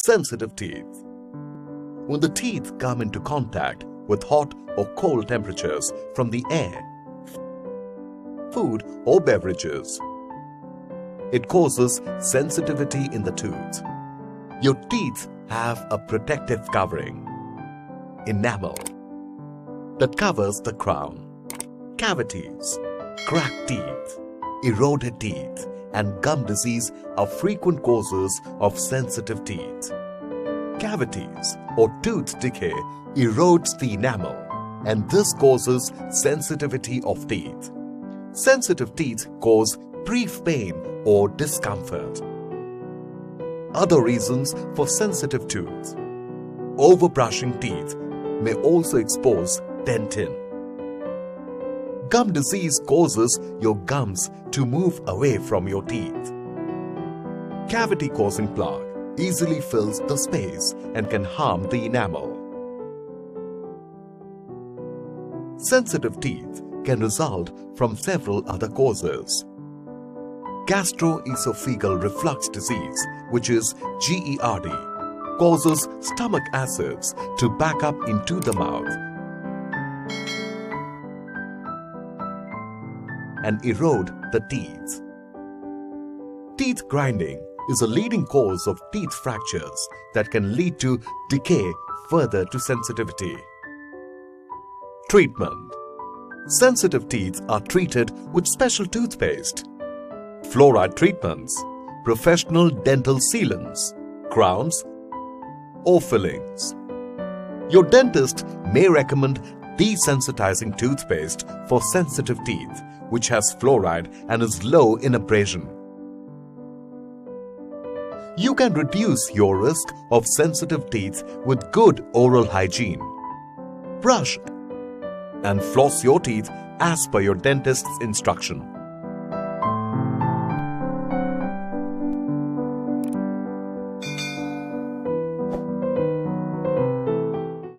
Sensitive teeth. When the teeth come into contact with hot or cold temperatures from the air, food or beverages, it causes sensitivity in the tooth. Your teeth have a protective covering, enamel, that covers the crown. Cavities, cracked teeth, eroded teeth, and gum disease are frequent causes of sensitive teeth. Cavities or tooth decay erodes the enamel, and this causes sensitivity of teeth. Sensitive teeth cause brief pain or discomfort. Other reasons for sensitive tooth. Overbrushing teeth may also expose dentin. Gum disease causes your gums to move away from your teeth. Cavity-causing plaque easily fills the space and can harm the enamel. Sensitive teeth can result from several other causes. Gastroesophageal reflux disease, which is GERD, causes stomach acids to back up into the mouth and erode the teeth. Teeth grinding is a leading cause of teeth fractures that can lead to decay further to sensitivity. Treatment. Sensitive teeth are treated with special toothpaste, fluoride treatments, professional dental sealants, crowns, or fillings. Your dentist may recommend desensitizing toothpaste for sensitive teeth, which has fluoride and is low in abrasion. You can reduce your risk of sensitive teeth with good oral hygiene. Brush and floss your teeth as per your dentist's instruction.